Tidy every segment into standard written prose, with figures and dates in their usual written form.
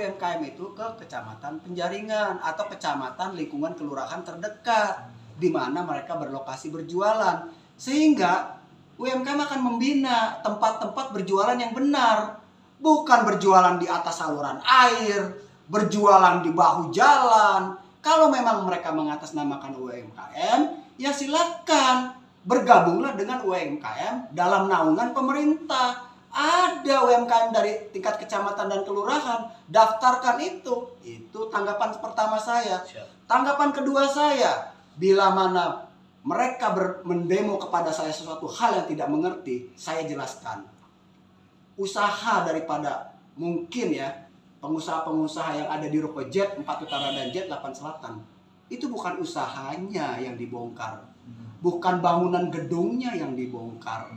UMKM itu ke kecamatan Penjaringan atau kecamatan lingkungan kelurahan terdekat di mana mereka berlokasi berjualan. Sehingga UMKM akan membina tempat-tempat berjualan yang benar. Bukan berjualan di atas saluran air, berjualan di bahu jalan. Kalau memang mereka mengatasnamakan UMKM, ya silakan bergabunglah dengan UMKM dalam naungan pemerintah. Ada UMKM dari tingkat kecamatan dan kelurahan, daftarkan itu. Itu tanggapan pertama saya. Tanggapan kedua saya, bila mana mereka mendemo kepada saya sesuatu hal yang tidak mengerti, saya jelaskan. Usaha daripada mungkin ya pengusaha-pengusaha yang ada di Ruko Jet 4 Utara dan Jet 8 Selatan, itu bukan usahanya yang dibongkar, bukan bangunan gedungnya yang dibongkar,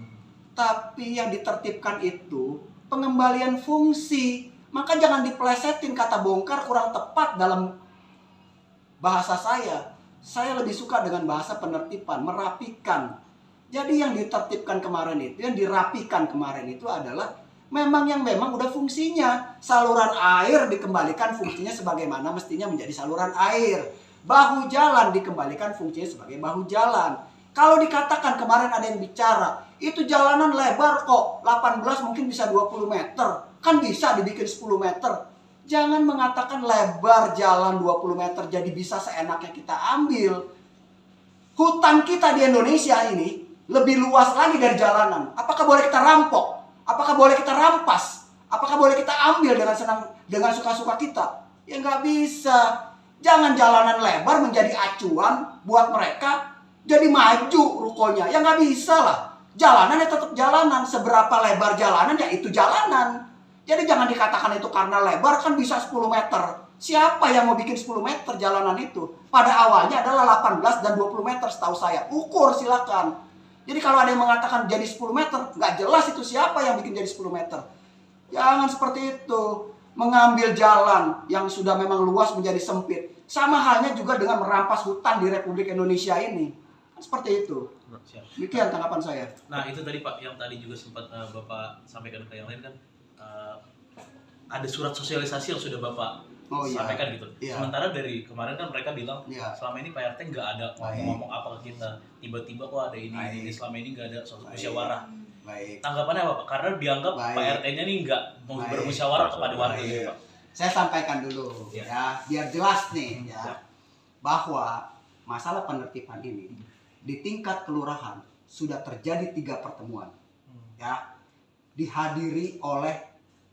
tapi yang ditertibkan itu pengembalian fungsi. Maka jangan dipelesetin kata bongkar, kurang tepat dalam bahasa saya. Saya lebih suka dengan bahasa penertiban, merapikan. Jadi yang ditertibkan kemarin itu, yang dirapikan kemarin itu adalah memang udah fungsinya. Saluran air dikembalikan fungsinya sebagaimana mestinya menjadi saluran air. Bahu jalan dikembalikan fungsinya sebagai bahu jalan. Kalau dikatakan kemarin ada yang bicara, itu jalanan lebar kok, 18 mungkin bisa 20 meter. Kan bisa dibikin 10 meter. Jangan mengatakan lebar jalan 20 meter jadi bisa seenaknya kita ambil. Hutan kita di Indonesia ini lebih luas lagi dari jalanan. Apakah boleh kita rampok? Apakah boleh kita rampas? Apakah boleh kita ambil dengan suka-suka kita? Ya nggak bisa. Jangan jalanan lebar menjadi acuan buat mereka jadi maju rukonya. Ya nggak bisa lah. Jalanan ya tetap jalanan. Seberapa lebar jalanan ya itu jalanan. Jadi jangan dikatakan itu karena lebar kan bisa 10 meter. Siapa yang mau bikin 10 meter jalanan itu? Pada awalnya adalah 18 dan 20 meter setahu saya. Ukur silakan. Jadi kalau ada yang mengatakan jadi 10 meter, nggak jelas itu siapa yang bikin jadi 10 meter. Jangan seperti itu. Mengambil jalan yang sudah memang luas menjadi sempit. Sama halnya juga dengan merampas hutan di Republik Indonesia ini. Seperti itu. Demikian tanggapan saya. Nah itu tadi Pak, yang tadi juga sempat Bapak sampaikan ke yang lain kan, ada surat sosialisasi yang sudah Bapak sampaikan gitu. Sementara dari kemarin kan mereka bilang selama ini Pak RT nggak ada ngomong apa ke kita. Tiba-tiba kok ada ini selama ini nggak ada musyawarah. Tanggapannya apa Pak? Karena dianggap Pak RT-nya nih nggak mau bermusyawarah kepada warga gitu Pak. Saya sampaikan dulu ya, biar jelas nih ya, bahwa masalah penertiban ini di tingkat kelurahan sudah terjadi 3 pertemuan ya, dihadiri oleh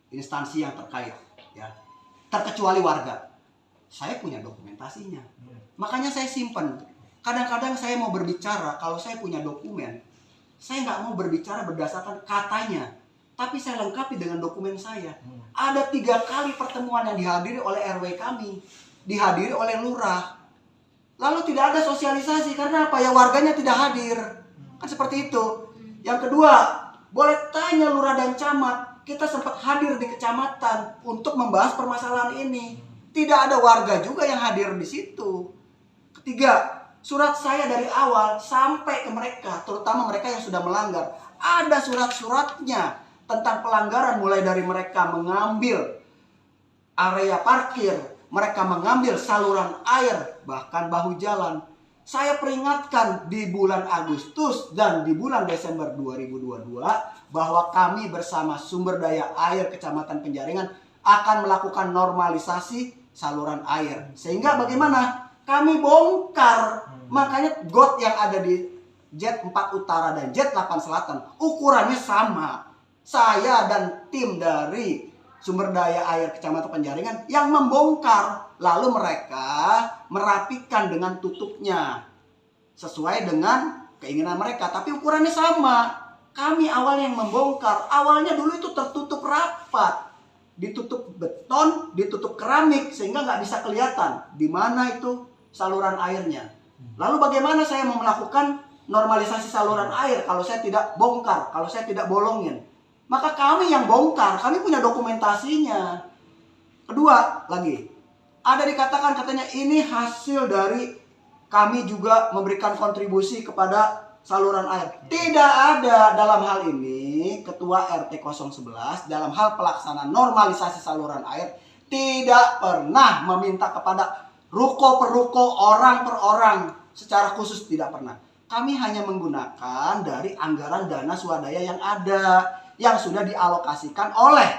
instansi yang terkait ya, terkecuali warga. Saya punya dokumentasinya, makanya saya simpen. Kadang-kadang saya mau berbicara, kalau saya punya dokumen, saya nggak mau berbicara berdasarkan katanya, tapi saya lengkapi dengan dokumen saya. Ada 3 kali pertemuan yang dihadiri oleh RW kami, dihadiri oleh lurah. Lalu tidak ada sosialisasi karena apa ya, warganya tidak hadir. Kan seperti itu. Yang kedua, boleh tanya lurah dan camat, kita sempat hadir di kecamatan untuk membahas permasalahan ini. Tidak ada warga juga yang hadir di situ. Ketiga, surat saya dari awal sampai ke mereka, terutama mereka yang sudah melanggar. Ada surat-suratnya tentang pelanggaran, mulai dari mereka mengambil area parkir, mereka mengambil saluran air, bahkan bahu jalan. Saya peringatkan di bulan Agustus dan di bulan Desember 2022 bahwa kami bersama Sumber Daya Air Kecamatan Penjaringan akan melakukan normalisasi saluran air. Sehingga bagaimana? Kami bongkar. Makanya got yang ada di Jet 4 Utara dan Jet 8 Selatan ukurannya sama. Saya dan tim dari Sumber Daya Air Kecamatan Penjaringan yang membongkar. Lalu mereka merapikan dengan tutupnya sesuai dengan keinginan mereka, tapi ukurannya sama. Kami awalnya yang membongkar. Awalnya dulu itu tertutup rapat, ditutup beton, ditutup keramik, sehingga nggak bisa kelihatan di mana itu saluran airnya. Lalu bagaimana saya mau melakukan normalisasi saluran air kalau saya tidak bongkar, kalau saya tidak bolongin? Maka kami yang bongkar, kami punya dokumentasinya. Kedua lagi, ada dikatakan katanya ini hasil dari kami juga memberikan kontribusi kepada saluran air. Tidak ada dalam hal ini, Ketua RT 011 dalam hal pelaksanaan normalisasi saluran air tidak pernah meminta kepada ruko per ruko, orang per orang secara khusus, tidak pernah. Kami hanya menggunakan dari anggaran dana swadaya yang ada, yang sudah dialokasikan oleh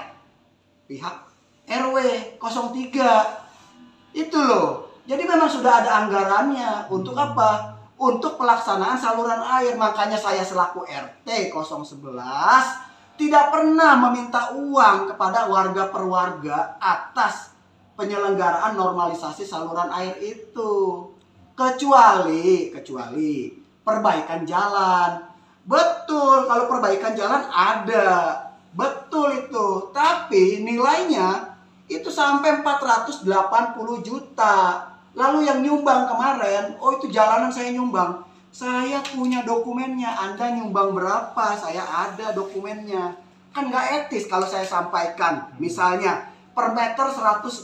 pihak RW 03. Itu loh. Jadi memang sudah ada anggarannya. Untuk apa? Untuk pelaksanaan saluran air. Makanya saya selaku RT 011 tidak pernah meminta uang kepada warga per warga atas penyelenggaraan normalisasi saluran air itu. Kecuali perbaikan jalan. Betul, kalau perbaikan jalan ada. Betul itu. Tapi nilainya itu sampai 480 juta. Lalu yang nyumbang kemarin, oh itu jalanan saya nyumbang. Saya punya dokumennya. Anda nyumbang berapa? Saya ada dokumennya. Kan nggak etis kalau saya sampaikan. Misalnya per meter 160.000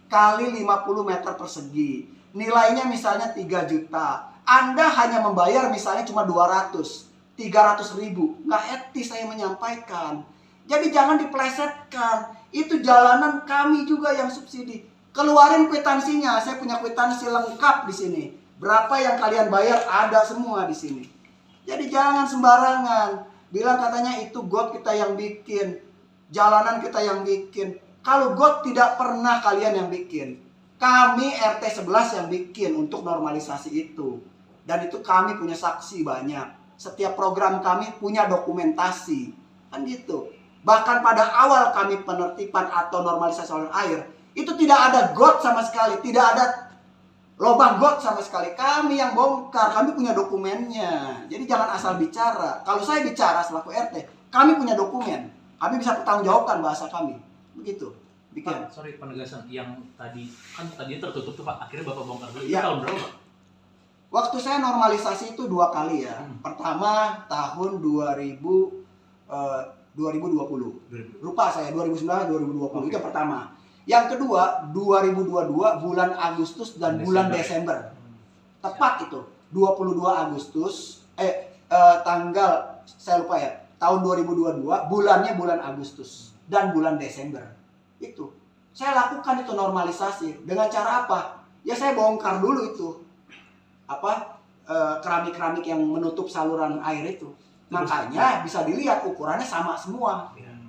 kali 50 meter persegi. Nilainya misalnya 3 juta. Anda hanya membayar misalnya cuma 300.000. Nggak etis saya menyampaikan. Jadi jangan diplesetkan. Itu jalanan kami juga yang subsidi. Keluarin kwitansinya. Saya punya kwitansi lengkap di sini. Berapa yang kalian bayar ada semua di sini. Jadi jangan sembarangan bilang katanya itu got kita yang bikin, jalanan kita yang bikin. Kalau got tidak pernah kalian yang bikin. Kami RT 11 yang bikin untuk normalisasi itu. Dan itu kami punya saksi banyak. Setiap program kami punya dokumentasi. Kan gitu. Bahkan pada awal kami penertiban atau normalisasi saluran air, itu tidak ada got sama sekali, tidak ada lubang got sama sekali. Kami yang bongkar, kami punya dokumennya. Jadi jangan asal bicara. Kalau saya bicara selaku RT, kami punya dokumen. Kami bisa pertanggungjawabkan bahasa kami. Begitu. Pak, sorry penegasan yang tadi kan tadinya tertutup tuh Pak. Akhirnya Bapak bongkar dulu. Itu Ya. tahun berapa Pak? Waktu saya normalisasi itu 2 kali ya. Pertama tahun 2020. Lupa saya 2019 2020. Itu pertama. Yang kedua 2022 bulan Agustus dan bulan Desember. Tepat itu 22 Agustus tanggal saya lupa ya. Tahun 2022 bulannya bulan Agustus dan bulan Desember. Itu saya lakukan itu normalisasi dengan cara apa? Ya saya bongkar dulu itu keramik-keramik yang menutup saluran air itu. Makanya bisa dilihat ukurannya sama semua.